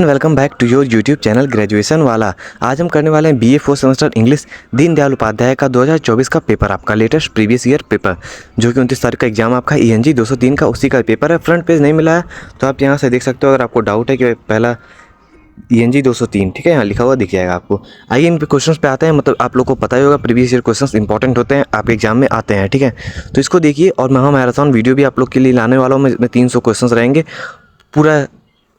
Welcome back to your YouTube channel graduation वाला। आज हम करने वाले हैं BA 4 semester English Deendayal Upadhyay का 2024 का पेपर, आपका लेटेस्ट प्रीवियस ईयर पेपर, जो कि 29 तारीख का एग्जाम आपका ENG 203 का उसी का पेपर है। फ्रंट पेज नहीं मिला है तो आप यहाँ से देख सकते हो। अगर आपको डाउट है कि पहला ENG 203, ठीक है, यहाँ लिखा हुआ दिख जाएगा आपको। आइए इन क्वेश्चंस पे आते हैं। मतलब आप लोग को पता ही होगा प्रीवियस ईयर क्वेश्चंस इंपॉर्टेंट होते हैं, आपके एग्जाम में आते हैं, ठीक है। तो इसको देखिए, और मैं मैराथन वीडियो भी आप लोग के लिए लाने वाला हूँ। मैं 300 क्वेश्चन रहेंगे, पूरा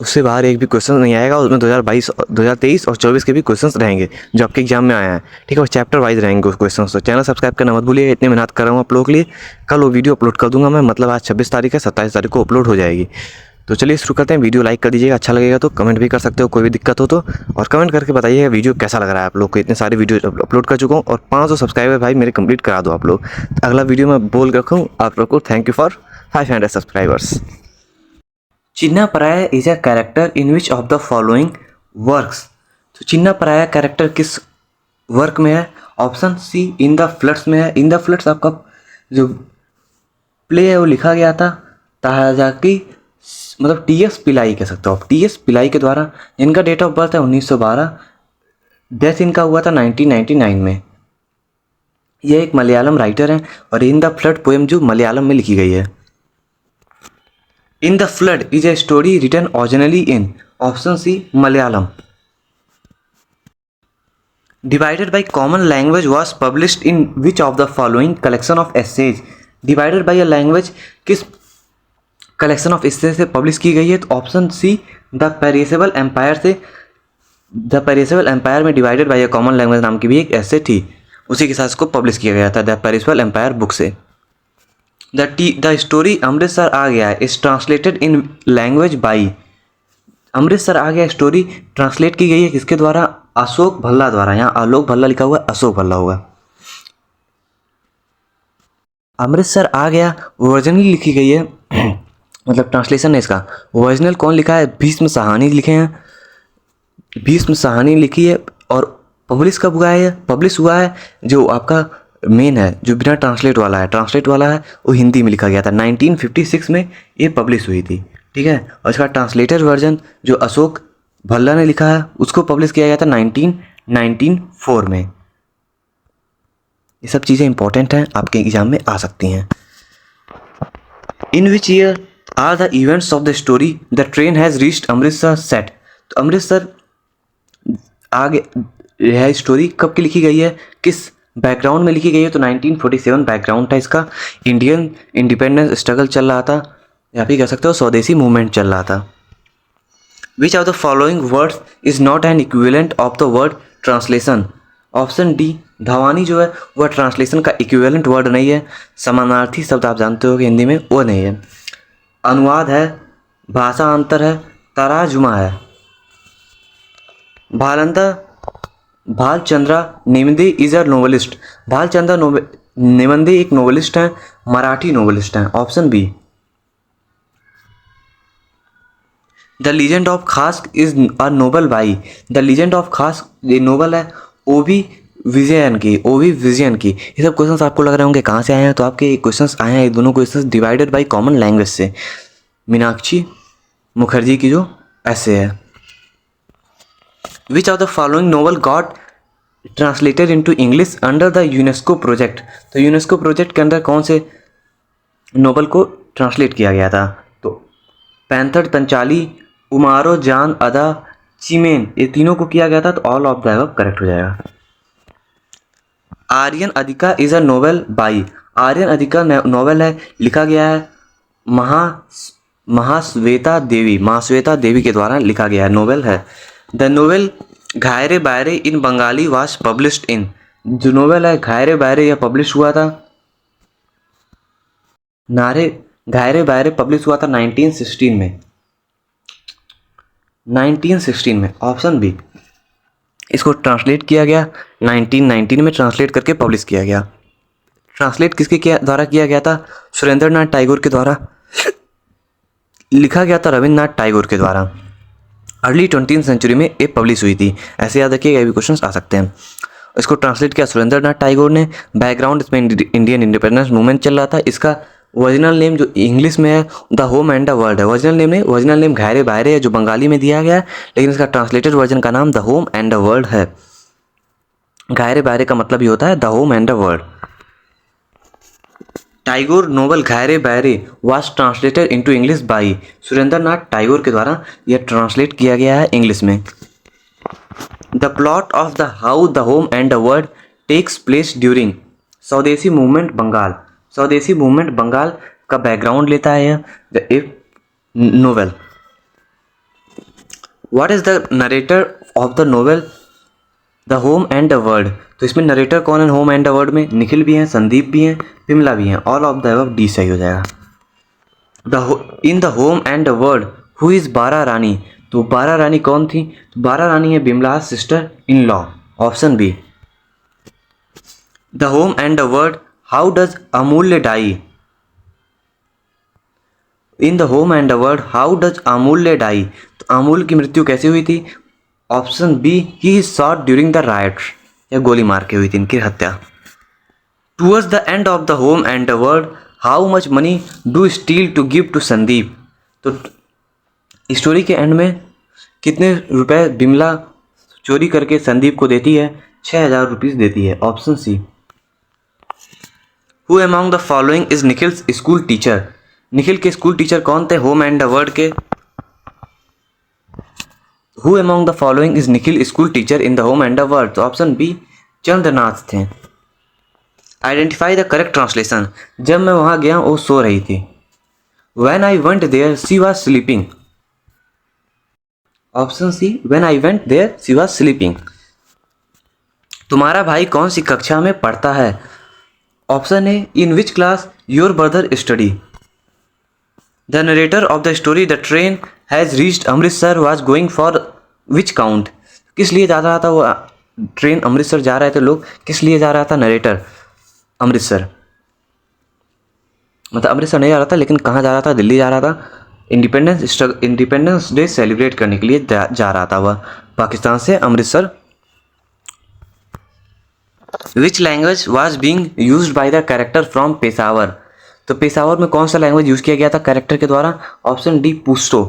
उससे बाहर एक भी क्वेश्चन नहीं आएगा। उसमें 2022, 2023 और 24 के भी क्वेश्चंस रहेंगे जो आपके एग्जाम में आया है, ठीक है। और चैप्टर वाइज रहेंगे उस क्वेश्चंस। तो चैनल सब्सक्राइब करना मत भूलिएगा, इतनी मेहनत कर रहा हूँ आप लोगों के लिए। कल वो वीडियो अपलोड कर दूंगा मैं, मतलब आज 26 तारीख है, 27 तारीख को अपलोड हो जाएगी। तो चलिए शुरू करते हैं। वीडियो लाइक कर दीजिएगा, अच्छा लगेगा तो कमेंट भी कर सकते हो, कोई भी दिक्कत हो तो। और कमेंट करके बताइएगा वीडियो कैसा लग रहा है आप लोग को। इतने सारे वीडियो अपलोड कर चुका हूँ और 500 सब्सक्राइबर भाई मेरे कंप्लीट करा दो आप लोग। अगला वीडियो मैं बोल रखूँ आप लोग को। Thank you for 500 subscribers. Chinnaparaya is a character in which of the following works. तो चिन्नापराया कैरेक्टर किस वर्क में है? Option C in the floods में है। इन द फ्लड्स आपका जो प्ले है वो लिखा गया था ताजाकी, मतलब TS पिलाई कह सकते हो आप, TS पिलाई के द्वारा। इनका डेट ऑफ बर्थ है 1912, डेथ इनका हुआ था 1999 में। ये एक मलयालम राइटर हैं और इन द फ्लड पोएम जो मलयालम में लिखी गई है। In the Flood is a story written originally in option C Malayalam. Divided by Common Language was published in which of the following collection of essays? Divided by a Language किस collection of essays से publish की गई है? तो option C The Perishable Empire से। The Perishable Empire में Divided by a Common Language नाम की भी एक essay थी, उसी के साथ इसको पब्लिश किया गया था, The Perishable Empire बुक से। द स्टोरी अमृतसर आ गया है is translated in language by. Amritsar आ गया स्टोरी ट्रांसलेट की गई है किसके द्वारा? अशोक भल्ला द्वारा। यहाँ आलोक भल्ला लिखा हुआ है, अशोक भल्ला होगा। अमृतसर आ गया ओरिजिनली लिखी गई है मतलब ट्रांसलेशन है इसका। ओरिजिनल कौन लिखा है? भीष्म साहनी लिखे हैं, भीष्म साहनी लिखी है। और पब्लिश कब हुआ है? पब्लिश हुआ है जो आपका मेन है, जो बिना ट्रांसलेट वाला है, ट्रांसलेट वाला है वो हिंदी में लिखा गया था। 1956 में ये पब्लिश हुई थी, ठीक है। और इसका ट्रांसलेटेड वर्जन जो अशोक भल्ला ने लिखा है उसको पब्लिश किया गया था 1994 में। ये सब चीज़ें इंपॉर्टेंट हैं, आपके एग्जाम में आ सकती हैं। In which year are the events of the story the train has reached Amritsar set. तो अमृतसर आगे यह स्टोरी कब की लिखी गई है, किस बैकग्राउंड में लिखी गई है? तो 1947 बैकग्राउंड था इसका। इंडियन इंडिपेंडेंस स्ट्रगल चल रहा था, या फिर कह सकते हो स्वदेशी मूवमेंट चल रहा था। Which of the following words is not an equivalent of the word translation? Option D धवानी जो है वह ट्रांसलेशन का इक्विवेलेंट वर्ड नहीं है। समानार्थी शब्द आप जानते हो कि हिंदी में वो नहीं है। अनुवाद है, भाषांतर है, तराजुमा है। Bhalchandra Nemade is a novelist. Bhalchandra Nemade एक नोवेलिस्ट हैं, मराठी नोवेलिस्ट हैं। Option B. The legend of Khasak is a novel by. The legend of Khasak ये नोवेल है ओवी विजयन की। ये सब क्वेश्चंस आपको लग रहे होंगे कहाँ से आए हैं, तो आपके क्वेश्चंस आए हैं, ये दोनों questions divided by common language से, मीनाक्षी मुखर्जी की जो ऐसे है। Which of the following novel got translated into English under the UNESCO project? तो यूनेस्को प्रोजेक्ट के अंदर कौन से नोवेल को ट्रांसलेट किया गया था? तो पैंथर पंचाली, उमारो जान अदा, चिमेन, ये तीनों को किया गया था। तो all of the above correct हो जाएगा। आर्यन अधिका इज अ नोवेल बाई। आर्यन अधिका नोवेल है, लिखा गया है महाश्वेता देवी के द्वारा लिखा गया है, नोवेल है। The novel Ghare Baire in Bengali was published in. जो नोवेल है घायरे बायरे यह पब्लिश हुआ था, घायरे बायरे पब्लिश हुआ था 1916 में। 1916 में ऑप्शन बी। इसको ट्रांसलेट किया गया 1919 में, ट्रांसलेट करके पब्लिश किया गया। ट्रांसलेट किसके द्वारा किया गया था? सुरेंद्रनाथ टैगोर के द्वारा लिखा गया था, रविन्द्रनाथ टैगोर के द्वारा। अर्ली 20वीं सेंचुरी में ये पब्लिश हुई थी। ऐसे याद रखिएगा, ये भी क्वेश्चन आ सकते हैं। इसको ट्रांसलेट किया सुरेंद्रनाथ टैगोर ने। बैकग्राउंड इसमें इंडियन इंडिपेंडेंस मूवमेंट चल रहा था। इसका ओरिजिनल नेम जो इंग्लिश में है the home and the world है। ओरिजिनल नेम नहीं, ओरिजिनल नेम घायरे बायरे है जो बंगाली में दिया गया है, लेकिन इसका ट्रांसलेटेड वर्जन का नाम the home and the world है। घायरे बायरे का मतलब ही होता है the home and the world. Tagore novel Ghare Baire was translated into English by Surendranath Tagore के द्वारा यह ट्रांसलेट किया गया है इंग्लिश में। The plot of the how the home and the world takes place during Swadeshi movement Bengal. Swadeshi movement Bengal का बैकग्राउंड लेता है यह the novel. What is the narrator of the novel the home and the world. तो इसमें narrator कौन है home and the world में? निखिल भी हैं, संदीप भी हैं, विमला भी हैं। All of the above D सही हो जाएगा। इन the home and the world who is बारा रानी। तो बारा रानी कौन थी? तो बारा रानी है Bimala sister in law, option B. The home and the world how does Amulya die. In the home and the world how does Amulya die. तो अमूल की मृत्यु कैसे हुई थी? Option B, he is shot during the riots, या गोली मार के हुई थी इनकी हत्या। Towards the end of the home and the world how much money do steal to give to Sandeep. तो स्टोरी के एंड में कितने रुपए बिमला चोरी करके संदीप को देती है? 6,000 रुपीज़ देती है, option C. Who among the following is Nikhil's school teacher. Nikhil के स्कूल टीचर कौन थे होम एंड द वर्ल्ड के? Who among the following is Nikhil school teacher in the home and the world. तो ऑप्शन बी चंद्रनाथ थे। Identify the correct translation. जब मैं वहां गया वो सो रही थी। When I went there she was sleeping। Option C, When I went there she was sleeping। तुम्हारा भाई कौन सी कक्षा में पढ़ता है? Option A, in which class your brother study. The narrator of the story the train has reached Amritsar was going for which count. किस लिए जा रहा था वो ट्रेन? अमृतसर जा रहे थे लोग, किस लिए जा रहा था नरेटर अमृतसर? मतलब अमृतसर नहीं जा रहा था, लेकिन कहाँ जा रहा था? दिल्ली जा रहा था। इंडिपेंडेंस डे सेलिब्रेट करने के लिए जा रहा था वह पाकिस्तान से Amritsar. Which language was being used by the character from Peshawar. तो पेशावर में कौन सा लैंग्वेज यूज किया गया था कैरेक्टर के द्वारा? ऑप्शन डी, पुश्तो,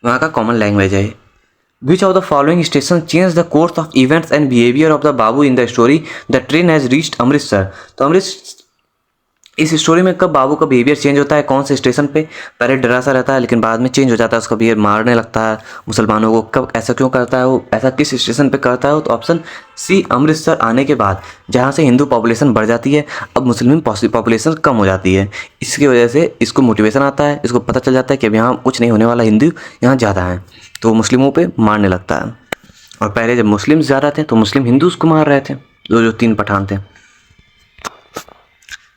वहाँ का कॉमन लैंग्वेज है। विच of the following station change the course of events and behaviour of the Babu in the story the train has reached Amritsar. तो इस स्टोरी में कब बाबू का बिहेवियर चेंज होता है? कौन से स्टेशन पे? पहले डरा सा रहता है लेकिन बाद में चेंज हो जाता है, उसका बिहेवियर मारने लगता है मुसलमानों को। कब ऐसा क्यों करता है वो? ऐसा किस स्टेशन पे करता है? तो ऑप्शन सी, अमृतसर आने के बाद, जहाँ से हिंदू पॉपुलेशन बढ़ जाती है, अब मुस्लिम पॉपुलेशन कम हो जाती है। इसकी वजह से इसको मोटिवेशन आता है, इसको पता चल जाता है कि अब यहाँ कुछ नहीं होने वाला, हिंदू यहाँ ज़्यादा हैं, तो मुस्लिमों पर मारने लगता है। और पहले जब मुस्लिम ज़्यादा थे तो मुस्लिम हिंदूज़ को मार रहे थे, जो 3 पठान थे।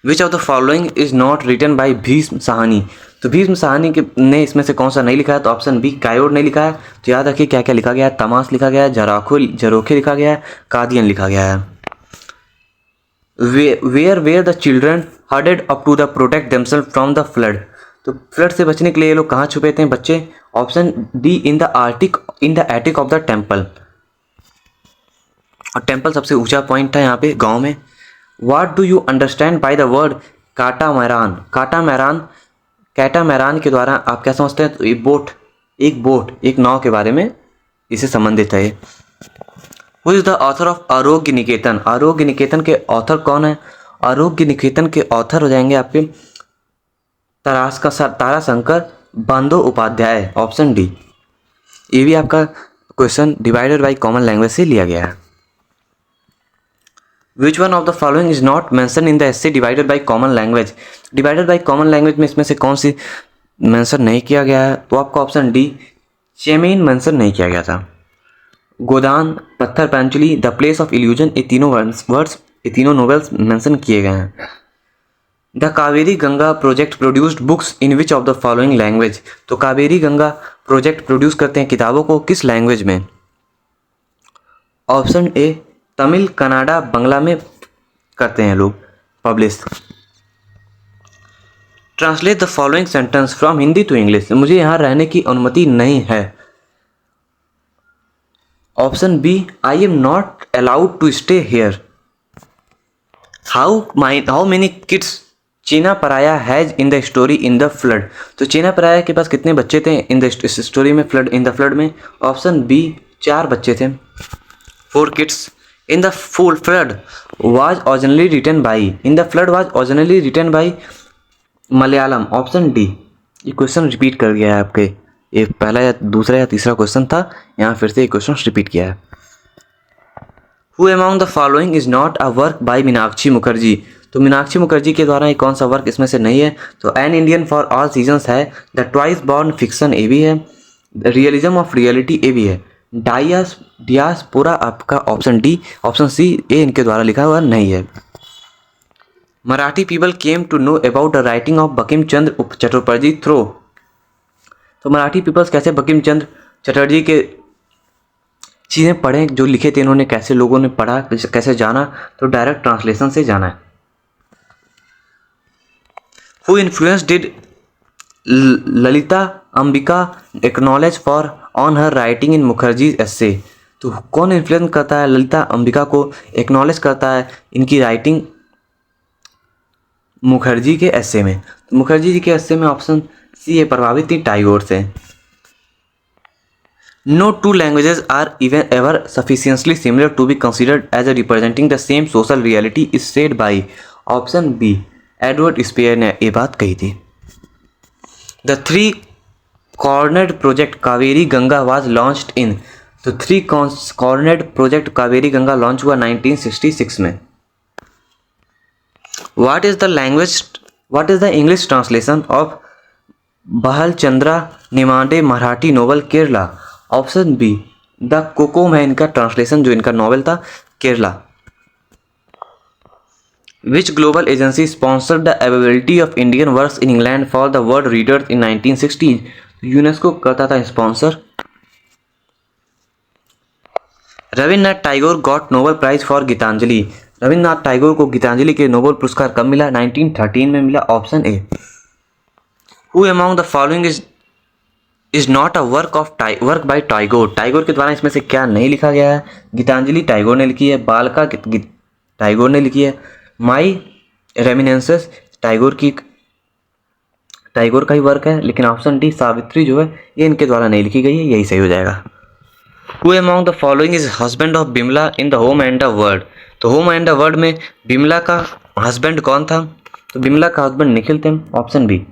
Which of the following is not written by Bhisham Sahni. तो भीष्म साहनी के ने इसमें से कौन सा नहीं लिखा है? तो ऑप्शन बी, कायोड नहीं लिखा है। तो याद रखिए क्या क्या लिखा गया है। तमास लिखा गया है, जरोखे लिखा गया है, कादियन लिखा गया है। Where the children herded up to the protect themselves from the flood. तो फ्लड से बचने के लिए ये लोग कहाँ छुपे थे बच्चे? Option D, in the attic of the temple. और टेम्पल सबसे ऊंचा पॉइंट था यहाँ पे गाँव में। What do you understand by the word catamaran? Catamaran के द्वारा आप क्या समझते हैं? तो एक नाव के बारे में इसे संबंधित है। Who is the author of आरोग्य निकेतन? आरोग्य निकेतन के ऑथर कौन है? आरोग्य निकेतन के ऑथर हो जाएंगे आपके ताराशंकर बंदोपाध्याय, ऑप्शन डी। ये भी आपका question divided by common language से लिया गया है। Which one of the following is not mention in the essay divided by common language. Divided by common language में इसमें से कौन सी मेंशन नहीं किया गया है? तो आपका ऑप्शन डी, चेमेन मेंशन नहीं किया गया था। गोदान, पत्थर पैंचुली, द प्लेस ऑफ इल्यूजन, ये तीनों नोवेल्स मेंशन किए गए हैं। The Kaveri Ganga project produced books in which of the following language. तो कावेरी गंगा प्रोजेक्ट प्रोड्यूस करते हैं किताबों को किस लैंग्वेज में? ऑप्शन ए, तमिल, कन्नड़ा, बंगला में करते हैं लोग publish. Translate the following sentence from Hindi to English. मुझे यहाँ रहने की अनुमति नहीं है। Option B, I am not allowed to stay here. How many kids Chennaparaya has in the story in the flood. तो चेनापराया के पास कितने बच्चे थे इन द स्टोरी में, फ्लड इन द फ्लड में? ऑप्शन बी 4 बच्चे थे, 4 kids. In the full flood was originally written by, in the flood was originally written by Malayalam. Option D. ये क्वेश्चन रिपीट कर गया है आपके, ये पहला या दूसरा या तीसरा क्वेश्चन था, यहाँ फिर से ये क्वेश्चन रिपीट किया है। Who among the following is not a work by Meenakshi Mukherjee. तो मीनाक्षी मुखर्जी के द्वारा ये कौन सा वर्क इसमें से नहीं है? तो an Indian for all seasons है, द ट्वाइस बॉर्न फिक्शन ए भी है, रियलिज्म ऑफ रियलिटी ए भी है, डियास्पोरा आपका option D, option C A इनके द्वारा लिखा हुआ नहीं है। Marathi people came to know about the writing of Bankim Chandra Chattopadhyay through. तो मराठी पीपल्स कैसे बंकिम चंद्र चटर्जी के चीज़ें पढ़ें जो लिखे थे इन्होंने, कैसे लोगों ने पढ़ा, कैसे जाना? तो डायरेक्ट ट्रांसलेशन से जाना है। Who influence did Lalita Ambika acknowledge for on her writing in Mukherjee essay. तो कौन इन्फ्लुएंस करता है ललिता अंबिका को, एक्नॉलेज करता है इनकी राइटिंग मुखर्जी के एस्से में? तो मुखर्जी जी के एस्से में ऑप्शन सी है, प्रभावित थी टैगोर से। No two languages are even ever sufficiently similar to be considered as a representing the same social reality is said by option B Edward Spear ने ये बात कही थी। The three cornered project Kaveri Ganga was launched in, तो three cornered project Kaveri Ganga launch हुआ 1966 में। What is the English translation of Bhalchandra Nemade Marathi novel Kerala? Option B the coco man का translation जो इनका नॉवेल था Kerala. Which global agency sponsored the availability of Indian works in England for the world readers in 1960? UNESCO करता था sponsor. Rabindranath Tagore got Nobel prize for Gitanjali. Rabindranath Tagore को गीतांजलि के Nobel पुरस्कार कब मिला? 1913 में मिला, option A. Who among the following is not a work by Tagore. Tagore के द्वारा इसमें से क्या नहीं लिखा गया है? गीतांजलि टैगोर ने लिखी है, बालिका टैगोर ने लिखी है, माई रेमिनेंसेस टैगोर का ही वर्क है, लेकिन ऑप्शन डी सावित्री जो है ये इनके द्वारा नहीं लिखी गई है, यही सही हो जाएगा। Who among the following is husband of Bimala in the home and the world. तो होम एंड द वर्ल्ड में बिमला का हस्बैंड कौन था? तो बिमला का हस्बैंड निखिल थे, option B.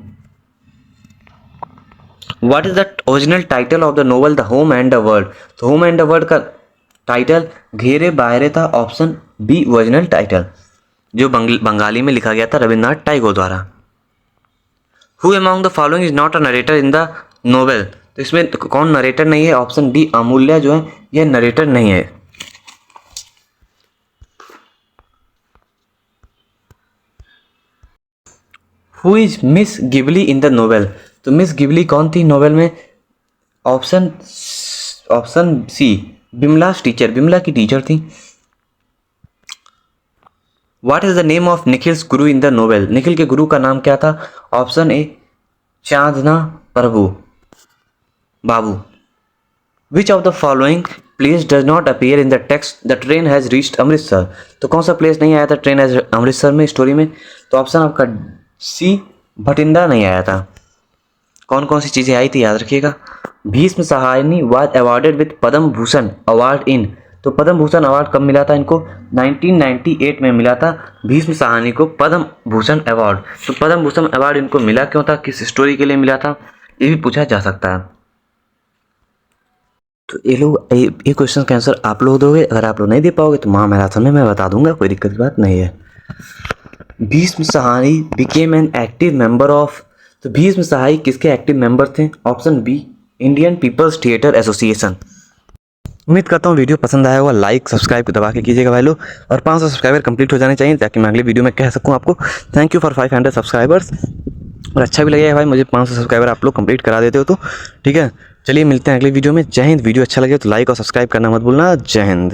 What is the original title of the novel The Home and the World? तो home and the world का टाइटल घेरे बाहरे था, ऑप्शन बी ओरिजिनल टाइटल, जो बंगाली में लिखा गया था रविन्द्रनाथ टैगोर द्वारा। Who among the following is not a narrator in the novel? तो इसमें कौन नरेटर नहीं है? ऑप्शन डी अमूल्य जो है यह नरेटर नहीं है। Who is Miss Ghibli in the novel? तो मिस गिबली कौन थी नोवेल में? Option C Bimala's teacher, Bimala की टीचर थी। What is the name of Nikhil's guru in the novel? Nikhil के गुरु का नाम क्या था? Option A Chandana Babu. Which of the following place does not appear in the text the train has reached Amritsar? तो कौन सा प्लेस नहीं आया था ट्रेन हैज अमृतसर में स्टोरी में? तो ऑप्शन आपका सी भटिंडा नहीं आया था। कौन कौन सी चीज़ें आई थी याद रखिएगा। Bhisham Sahni was awarded with Padma Bhushan award in, तो पद्म भूषण अवार्ड कब मिला था इनको? 1998 में मिला था भीष्म सहानी को पद्म भूषण अवार्ड। तो पद्म भूषण अवार्ड इनको मिला क्यों था, किस स्टोरी के लिए मिला था, ये भी पूछा जा सकता है। तो ये क्वेश्चन का आंसर आप लोग दोगे। अगर आप लोग नहीं दे पाओगे तो महामैराथन में मैं बता दूंगा, कोई दिक्कत की बात नहीं है। Bhisham Sahani became an active member of, तो भीष्म सहाय किसके एक्टिव मेंबर थे? Option B Indian people's theatre association. उम्मीद करता हूँ वीडियो पसंद आया होगा, लाइक सब्सक्राइब दबा के कीजिएगा भाई लोग, और 500 सब्सक्राइबर कंप्लीट हो जाने चाहिए ताकि मैं अगले वीडियो में कह सकूँ आपको थैंक यू फॉर 500 सब्सक्राइबर्स। और अच्छा भी लगेगा भाई मुझे 500 सब्सक्राइबर आप लोग कंप्लीट करा देते हो तो ठीक है। चलिए मिलते हैं अगले वीडियो में। जय हिंद। वीडियो अच्छा लगे तो लाइक और सब्सक्राइब करना मत भूलना। जय हिंद।